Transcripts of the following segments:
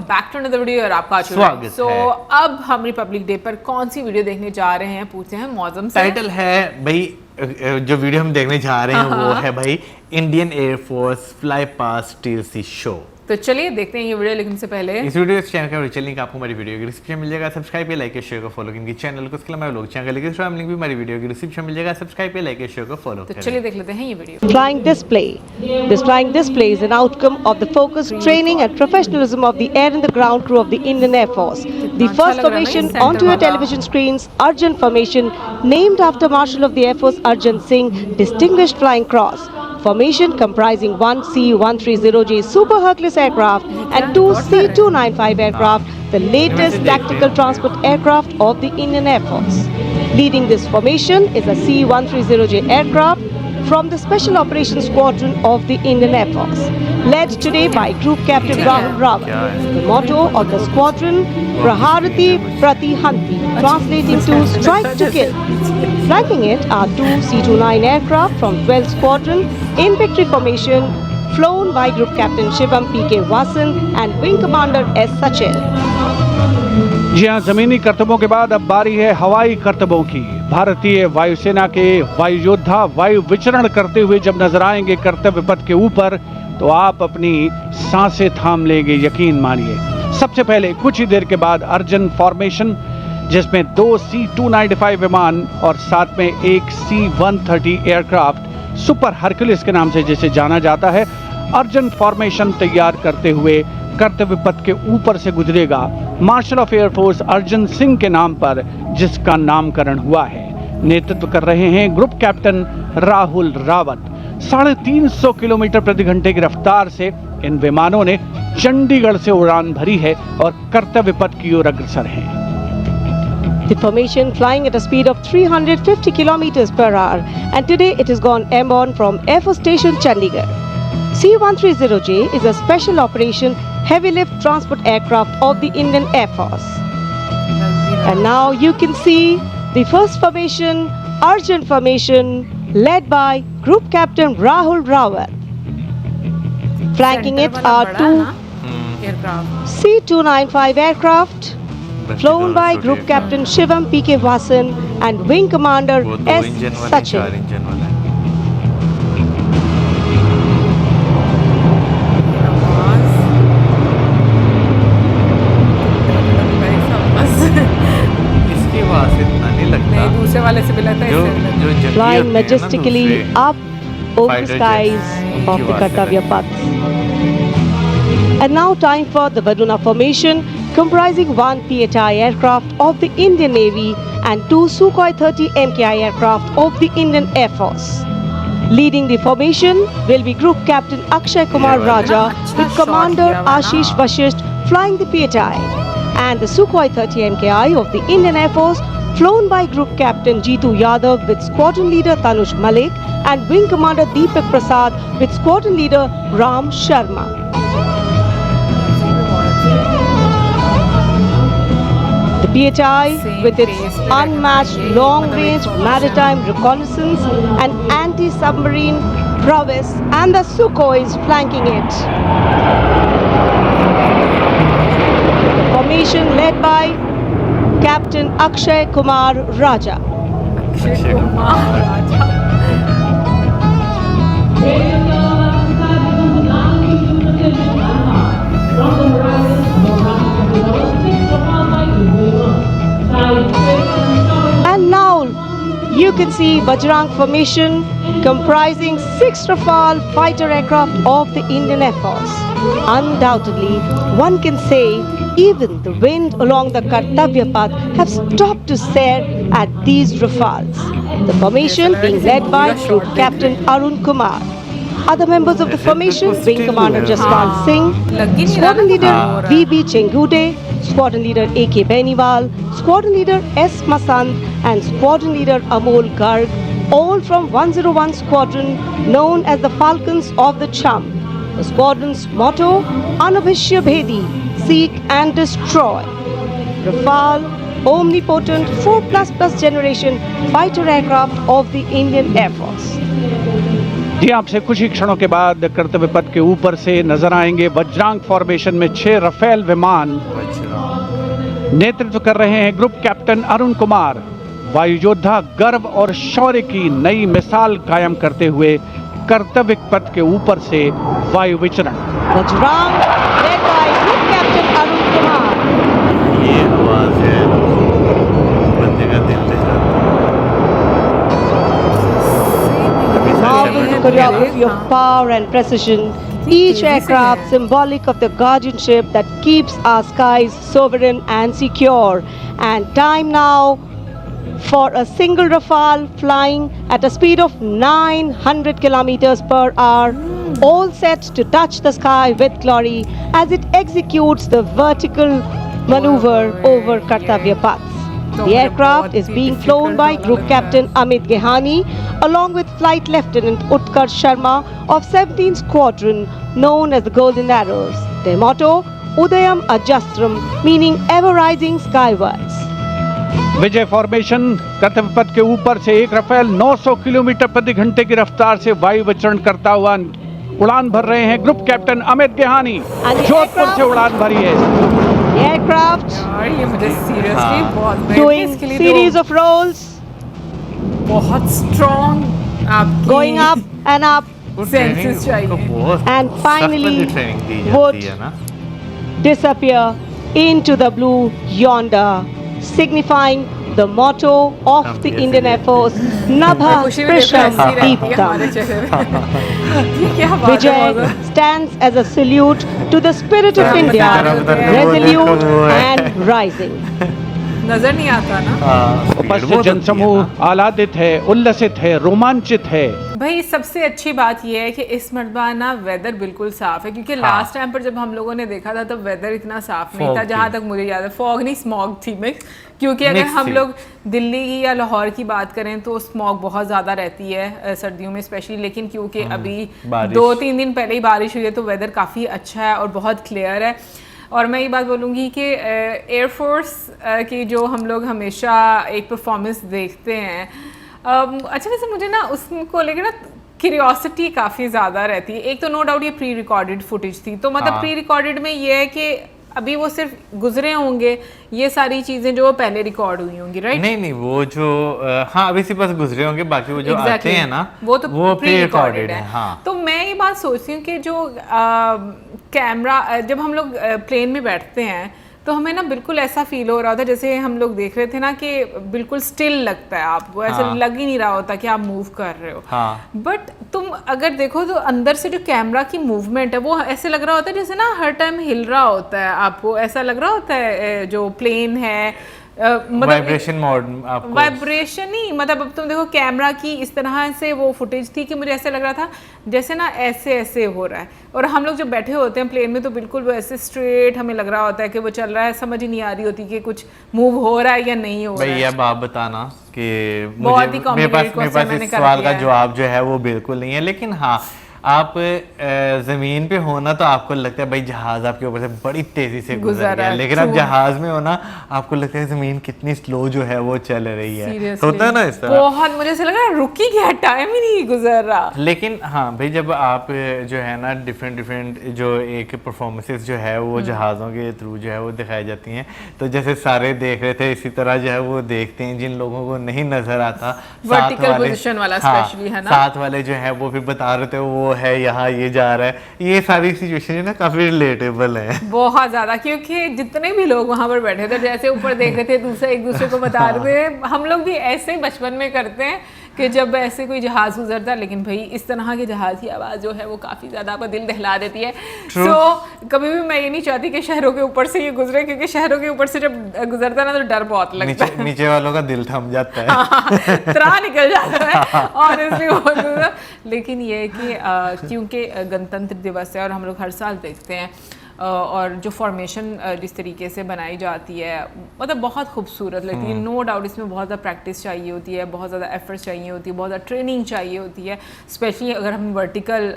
Back to another video और आपका स्वागत सो है। अब हम रिपब्लिक डे पर कौन सी वीडियो देखने जा रहे हैं, पूछते हैं मौजम से। टाइटल है भाई, जो वीडियो हम देखने जा रहे हैं वो है भाई Indian air force fly past TLC show. तो चलिए देखते हैं ये वीडियो, लेकिन से पहले इस वीडियो इस चैनल का ओरिजिनल लिंक आपको हमारी वीडियो की डिस्क्रिप्शन मिल जाएगा। सब्सक्राइब पे, लाइक, शेयर को फॉलो इनकी चैनल को, उसके अलावा लोग चैनल के इंस्टाग्राम लिंक भी हमारी वीडियो की डिस्क्रिप्शन मिल जाएगा। सब्सक्राइब पे, लाइक, शेयर को फॉलो तो चलिए देख लेते हैं ये video. Flying display. This flying display is an outcome of the focused training and professionalism of the air and the ground crew of the Indian Air Force. The first formation onto your television screens, Arjun formation, named after Marshal of the Air Force Arjun Singh, Distinguished Flying Cross. Formation comprising one C-130J Super Hercules aircraft and two C-295 aircraft, the latest tactical transport aircraft of the Indian Air Force. Leading this formation is a C-130J aircraft from the Special Operations Squadron of the Indian Air Force, led today by Group Captain Rahul Rawat. The motto of the squadron, Praharati Pratihanti, translating to strike to kill. Flanking it are two C-29 aircraft from 12th Squadron in victory formation, flown by Group Captain Shivam P.K. Vasan and Wing Commander S. Sachin. जी हाँ, जमीनी करतबों के बाद अब बारी है हवाई करतबों की। भारतीय वायुसेना के वायु योद्धा वायु विचरण करते हुए जब नजर आएंगे कर्तव्य पथ के ऊपर तो आप अपनी सांसें थाम लेंगे, यकीन मानिए। सबसे पहले कुछ ही देर के बाद अर्जुन फॉर्मेशन, जिसमें दो C-295 विमान और साथ में एक C-130 एयरक्राफ्ट सुपर हरक्यूलिस के नाम से जिसे जाना जाता है, अर्जुन फॉर्मेशन तैयार करते हुए कर्तव्य पथ के ऊपर से गुजरेगा marshal of air force Arjun Singh के नाम पर, जिसका नामकरण हुआ है। नेतृत्व कर रहे हैं group captain Rahul Rawat. 350 kilometre प्रति घंटे की रफ्तार से इन विमानों ने चंडीगढ़ से उड़ान भरी है और कर्तव्य पथ की ओर अग्रसर हैं। The formation flying at a speed of 350 kilometers per hour, and today it has gone airborne from Air Force Station Chandigarh. C-130J is a special operation heavy lift transport aircraft of the Indian Air Force. And now you can see the first formation, Arjun formation, led by Group Captain Rahul Rawat. Flanking it are two C-295 aircraft, flown by Group Captain Shivam P.K. Vasan and Wing Commander S. Sachin. दूसरे वाले से भी लगता है Flying majestically up over the skies of the Kartavya Path. And now time for the Varuna formation, comprising one PHI aircraft of the Indian Navy and two Sukhoi 30 MKI aircraft of the Indian Air Force. Leading the formation will be Group Captain Akshay Kumar Raja with Commander Ashish Vashisht flying the PHI, and the Sukhoi 30 MKI of the Indian Air Force flown by Group Captain Jeetu Yadav with Squadron Leader Tanush Malik and Wing Commander Deepak Prasad with Squadron Leader Ram Sharma. The PHI, with its unmatched long-range maritime reconnaissance and anti-submarine prowess, and the Sukhois flanking it. The formation led by Captain Akshay Kumar Raja. And now you can see Bajrang formation comprising 6 Rafale fighter aircraft of the Indian Air Force. Undoubtedly, one can say even the wind along the Kartavya Path have stopped to stare at these Rafales. The formation being led by Group Captain Arun Kumar. Other members of the formation, Wing Commander Jaswant Singh, Squadron Leader V.B. Chengude, Squadron Leader A.K. Beniwal, Squadron Leader S. Masant and Squadron Leader Amol Garg, all from 101 Squadron known as the Falcons of the Cham. The squadron's motto, Anubhishya Bhedi, seek and destroy. Rafale, omnipotent 4++ generation fighter aircraft of the Indian Air Force. जी आपसे कुछ ही क्षणों के बाद कर्तव्य पथ के ऊपर से नजर आएंगे वज्रांग फॉर्मेशन में 6 रफेल विमान। नेतृत्व कर रहे हैं ग्रुप कैप्टन अरुण कुमार। वायु योद्धा गर्व और शौर्य की नई मिसाल कायम करते हुए कर्तव्य पथ के ऊपर से वायु विचरण। Vajrang led by Group Captain Arun Kumar. ये आवाज है बंदे का दिल दहलाता है। Marvelous choreography of power and precision. Each aircraft symbolic of the guardianship that keeps our skies sovereign and secure. And time now for a single Rafale flying at a speed of 900 kilometers per hour, all set to touch the sky with glory as it executes the vertical maneuver over Kartavya Path. The aircraft is being flown by Group Captain Amit Gehani along with Flight Lieutenant Utkarsh Sharma of 17th Squadron known as the Golden Arrows. Their motto, Udayam Ajastram, meaning ever rising skywards. Vijay formation कर्तव्य पथ के ऊपर से एक Rafale 900 kilometre प्रति घंटे की रफ्तार से वायु विचरण करता हुआ उड़ान भर रहे हैं ग्रुप कैप्टन अमित गेहानी। जोधपुर से उड़ान भरी है। The aircraft यार ये मुझे सीरियसली बहुत doing series of rolls, बहुत स्ट्रॉन्ग आपकी going up and up, senses चाहिए and finally ट्रेनिंग दी जाती would है ना। disappear into the blue yonder, signifying the motto of the Indian Air Force, Nabha खुशी में देखो Prisham ऐसी रहती है हमारे Deeptam. चेहरे पे। ये क्या बात है Vijay मगर? stands as a salute to the spirit of Yeah, India, but resolute and rising. नजर नहीं आता ना। उपस्थित जनसमूह आह्लादित है, उल्लसित है, रोमांचित है। भाई सबसे अच्छी बात यह है कि इस मरतबा ना वेदर बिल्कुल साफ है, क्योंकि लास्ट टाइम पर जब हम लोगों ने देखा था तब वेदर इतना साफ नहीं Fog था, जहाँ थी। तक मुझे याद है। फॉग नहीं, स्मॉग थी मिक्स। क्योंकि अगर Mix हम थी। लोग दिल्ली की या लाहौर की बात करें तो स्मॉग बहुत ज़्यादा रहती है सर्दियों में स्पेशली, लेकिन क्योंकि अभी बारिश। 2-3 दिन पहले ही बारिश हुई है तो वेदर काफ़ी अच्छा है और बहुत क्लियर है। और मैं ये बात बोलूँगी कि एयरफोर्स की जो हम लोग हमेशा एक परफॉर्मेंस देखते हैं, अच्छा वैसे मुझे ना उसको लेकर ना क्यूरियोसिटी काफ़ी ज़्यादा रहती है। एक तो नो डाउट ये प्री रिकॉर्डेड फुटेज थी, तो मतलब प्री रिकॉर्डेड में ये है कि अभी वो सिर्फ गुजरे होंगे ये सारी चीज़ें जो पहले रिकॉर्ड हुई होंगी, राइट? नहीं वो जो हाँ अभी से बस गुजरे होंगे, बाकी वो जो आते हैं ना वो तो प्री रिकॉर्डेड है। हाँ तो मैं ये बात सोचती हूँ कि जो कैमरा जब हम लोग प्लेन में बैठते हैं तो हमें ना बिल्कुल ऐसा फील हो रहा होता है जैसे हम लोग देख रहे थे ना कि बिल्कुल स्टिल लगता है आपको, ऐसा लग ही नहीं रहा होता कि आप मूव कर रहे हो। हाँ। बट तुम अगर देखो तो अंदर से जो कैमरा की मूवमेंट है वो ऐसे लग रहा होता है जैसे ना हर टाइम हिल रहा होता है, आपको ऐसा लग रहा होता है जो प्लेन है मतलब वाइब्रेशन मोड आपको वाइब्रेशन ही, मतलब अब तुम देखो कैमरा की इस तरह से वो फुटेज थी कि मुझे ऐसे लग रहा था जैसे ना ऐसे ऐसे हो रहा है, और हम लोग जब बैठे होते हैं प्लेन में तो बिल्कुल वो ऐसे स्ट्रेट हमें लग रहा होता है कि वो चल रहा है, समझ ही नहीं आ रही होती कि कुछ मूव हो रहा है या नहीं हो रहा है। भैया आप बताना कि बहुत ही मुझे मेरे पास complicated question इस सवाल का मैंने कर दिया है। जवाब जो है वो बिल्कुल नहीं है, लेकिन हाँ आप जमीन पे होना तो आपको लगता है भाई जहाज आपके ऊपर से बड़ी तेजी से गुजर गया, लेकिन आप जहाज में हो ना आपको लगता है जमीन कितनी स्लो जो है वो चल रही है। होता है ना इस तरह, बहुत मुझे ऐसा लग रहा है रुकी क्या, टाइम ही नहीं गुजर रहा। लेकिन हाँ भाई जब आप जो है ना डिफरेंट जो एक परफॉर्मेंसेस जो है वो जहाज़ों के थ्रू जो है वो दिखाई जाती हैं, तो जैसे सारे देख रहे थे इसी तरह जो है वो देखते हैं जिन लोगों को नहीं नजर आता वर्टिकल पोजीशन वाला स्पेशली है ना, साथ वाले जो है वो फिर बता रहे थे वो है यहाँ ये जा रहा है, ये सारी सिचुएशन ना काफी रिलेटेबल है बहुत ज्यादा, क्योंकि जितने भी लोग वहां पर बैठे थे जैसे ऊपर देख रहे थे दूसरे एक दूसरे को बता रहे थे, हम लोग भी ऐसे ही बचपन में करते हैं कि जब ऐसे कोई जहाज गुजरता है, लेकिन भाई इस तरह के जहाज की आवाज़ जो है वो काफ़ी ज़्यादा आपका दिल दहला देती है। कभी भी मैं ये नहीं चाहती कि शहरों के ऊपर से ये गुजरे, क्योंकि शहरों के ऊपर से जब गुजरता है ना तो डर बहुत लगता है, नीचे वालों का दिल थम जाता है त्रा निकल जाता है और लेकिन ये है कि क्योंकि गणतंत्र दिवस है और हम लोग हर साल देखते हैं और जो फॉर्मेशन जिस तरीके से बनाई जाती है मतलब बहुत खूबसूरत लगती है। नो डाउट इसमें बहुत ज़्यादा प्रैक्टिस चाहिए होती है, बहुत ज़्यादा एफर्ट्स चाहिए होती है, बहुत ज़्यादा ट्रेनिंग चाहिए होती है, स्पेशली अगर हम वर्टिकल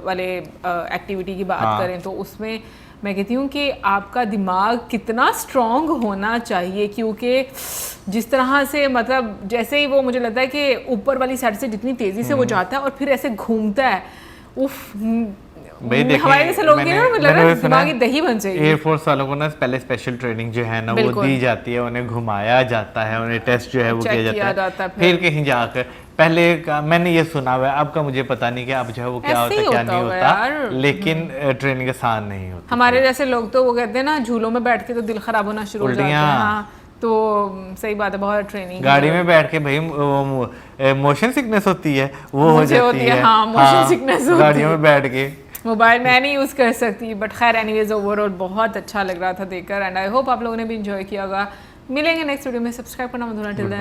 वाले एक्टिविटी की बात करें तो उसमें मैं कहती हूँ कि आपका दिमाग कितना स्ट्रॉन्ग होना चाहिए, क्योंकि जिस तरह से मतलब जैसे ही वो मुझे लगता है कि ऊपर वाली साइड से जितनी तेज़ी से वो जाता है और फिर ऐसे घूमता है, उफ, हमारे जैसे लोग ना मतलब दिमागी दही बन जाएगी। एयरफोर्स वालों को ना पहले स्पेशल ट्रेनिंग जो है ना वो दी जाती है, उन्हें घुमाया जाता है, उन्हें टेस्ट जो है वो किया जाता है, फिर कहीं जाकर पहले का मैंने ये सुना हुआ है, आपका मुझे पता नहीं कि अब जो है वो क्या होता है क्या नहीं होता, लेकिन ट्रेनिंग आसान नहीं होती। हमारे जैसे लोग तो वो कहते हैं ना झूलों में बैठ के तो दिल खराब होना शुरू हो जाता है। हाँ, तो सही बात है, बहुत ट्रेनिंग। गाड़ी में बैठ के भाई मोशन सिकनेस होती है, वो हो जाती है। हाँ, मोशन सिकनेस होती है गाड़ियों में बैठ के। मोबाइल मैं नहीं यूज़ कर सकती, बट खैर एनीवेज ओवरऑल बहुत अच्छा लग रहा था देखकर, एंड आई होप आप लोगों ने भी इंजॉय किया होगा। मिलेंगे नेक्स्ट वीडियो में, सब्सक्राइब करना मत भूलना। Till then.